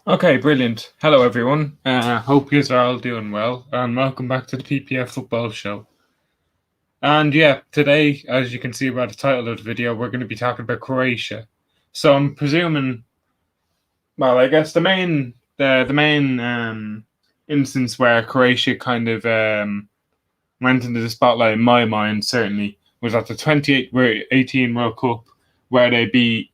Okay, brilliant. Hello, everyone. Hope you are all doing well, and welcome back to the PPF Football Show. And yeah, today, as you can see by the title of the video, we're going to be talking about Croatia. So I'm presuming, well, I guess the main instance where Croatia kind of went into the spotlight in my mind certainly was at the 2018 World Cup, where they beat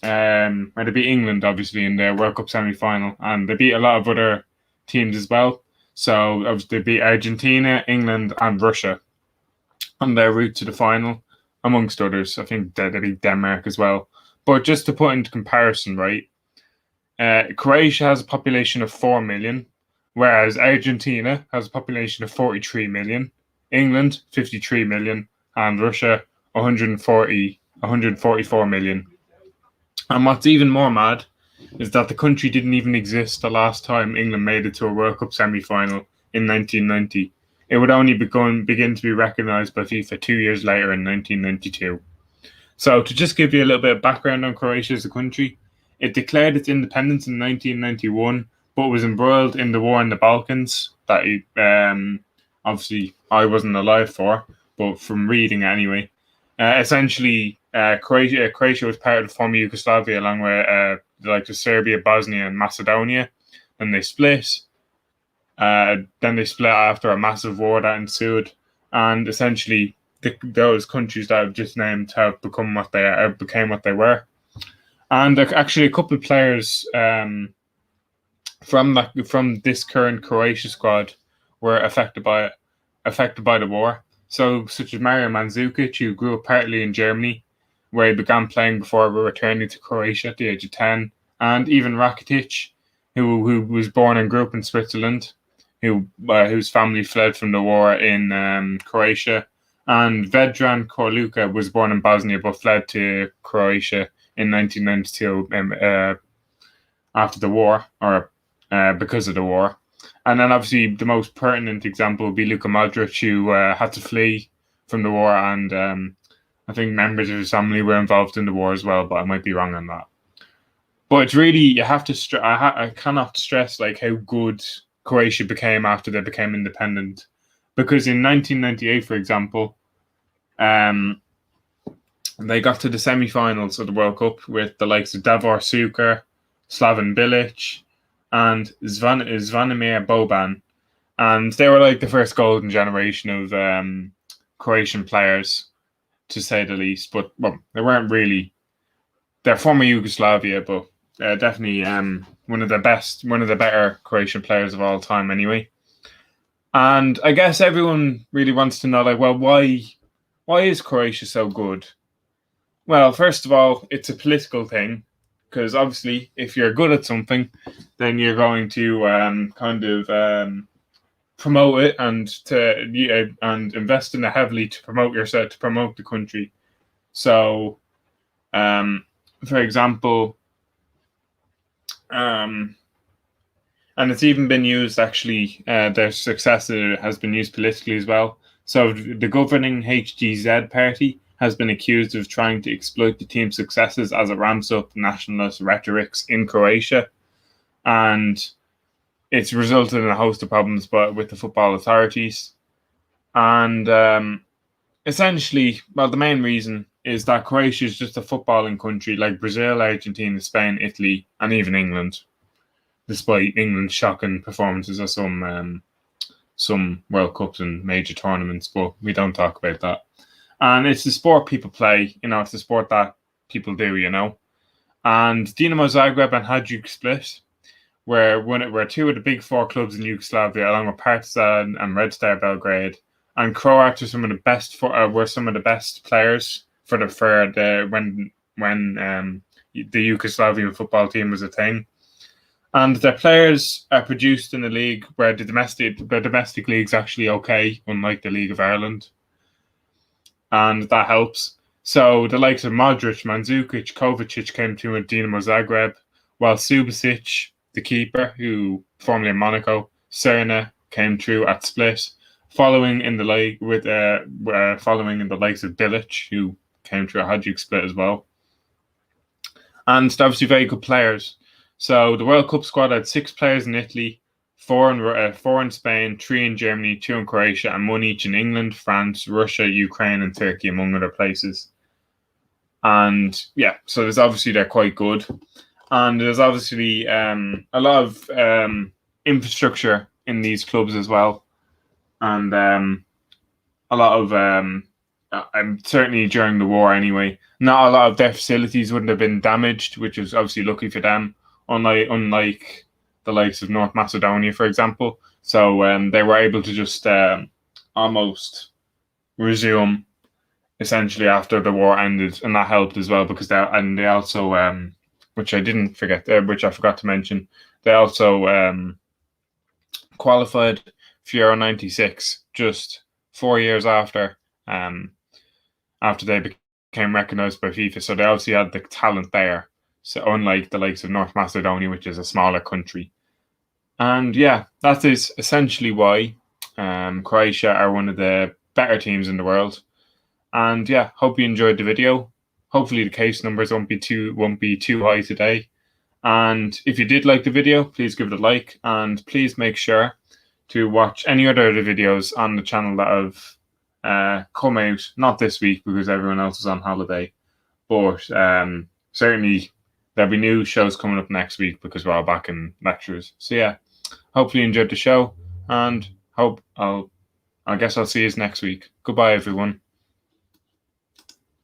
England, obviously, in their World Cup semi-final, and they beat a lot of other teams as well. So obviously they beat Argentina, England, and Russia on their route to the final, amongst others. I think they beat Denmark as well. But just to put into comparison, right? Croatia has a population of 4 million, whereas Argentina has a population of 43 million, England 53 million, and Russia 144 million. And what's even more mad is that the country didn't even exist the last time England made it to a World Cup semi-final in 1990. It would only begin to be recognised by FIFA 2 years later in 1992. So to just give you a little bit of background on Croatia as a country, it declared its independence in 1991, but was embroiled in the war in the Balkans that obviously I wasn't alive for, but from reading anyway. Essentially, Croatia was part of the former Yugoslavia, along with the likes of Serbia, Bosnia, and Macedonia. And they split. Then they split after a massive war that ensued, and essentially those countries that I've just named have become what they are, became what they were. And actually, a couple of players from this current Croatia squad were affected by the war. So, such as Mario Mandzukic, who grew up partly in Germany, where he began playing before returning to Croatia at the age of 10, and even Rakitic, who was born and grew up in Switzerland, whose family fled from the war in Croatia, and Vedran Korluka was born in Bosnia but fled to Croatia in 1992 after the war, or because of the war. And then obviously the most pertinent example would be Luka Modric, who had to flee from the war, and I think members of his family were involved in the war as well, but I might be wrong on that. But it's really, you have to I cannot stress like how good Croatia became after they became independent, because in 1998, for example, they got to the semi-finals of the World Cup with the likes of Davor Suker, Slaven Bilic, and Zvonimir Boban, and they were like the first golden generation of Croatian players, to say the least. But well, they weren't really. They're former Yugoslavia, but definitely one of the better Croatian players of all time, anyway. And I guess everyone really wants to know, like, well, why is Croatia so good? Well, first of all, it's a political thing, because obviously, if you're good at something, then you're going to promote it and invest in it heavily to promote yourself, to promote the country. So, for example, and it's even been used, actually, their success has been used politically as well. So the governing HGZ party has been accused of trying to exploit the team's successes as it ramps up nationalist rhetorics in Croatia. And it's resulted in a host of problems with the football authorities. And essentially, well, the main reason is that Croatia is just a footballing country like Brazil, Argentina, Spain, Italy, and even England, despite England's shocking performances at some World Cups and major tournaments, but we don't talk about that. And it's the sport people play, it's the sport that people do, And Dinamo Zagreb and Hajduk Split were two of the big four clubs in Yugoslavia, along with Partizan and Red Star Belgrade. And Croats were some of the best players when the Yugoslavian football team was a thing. And their players are produced in a league where the domestic league's actually okay, unlike the League of Ireland. And that helps. So the likes of Modric, Mandzukic, Kovacic came to Dinamo Zagreb, while Subasic, the keeper, who formerly in Monaco, Serna, came through at Split, following in the likes of Bilic, who came through at Hajduk Split as well. And they're obviously very good players. So the World Cup squad had 6 players in Italy, 4 in Spain, 3 in Germany, 2 in Croatia, and 1 each in England, France, Russia, Ukraine, and Turkey, among other places. And yeah, so there's obviously they're quite good, and there's obviously a lot of infrastructure in these clubs as well, and a lot of certainly during the war anyway. Not a lot of their facilities wouldn't have been damaged, which is obviously lucky for them. Unlike the likes of North Macedonia, for example. So they were able to just almost resume essentially after the war ended, and that helped as well because they also which I didn't forget, which I forgot to mention, they also qualified for Euro '96 just 4 years after they became recognised by FIFA. So they obviously had the talent there. So unlike the likes of North Macedonia, which is a smaller country. And yeah, that is essentially why Croatia are one of the better teams in the world. And yeah, hope you enjoyed the video. Hopefully the case numbers won't be too high today. And if you did like the video, please give it a like, and please make sure to watch any other of the videos on the channel that have come out, not this week because everyone else is on holiday, but certainly there'll be new shows coming up next week because we're all back in lectures. So yeah, hopefully you enjoyed the show, and I guess I'll see you next week. Goodbye, everyone.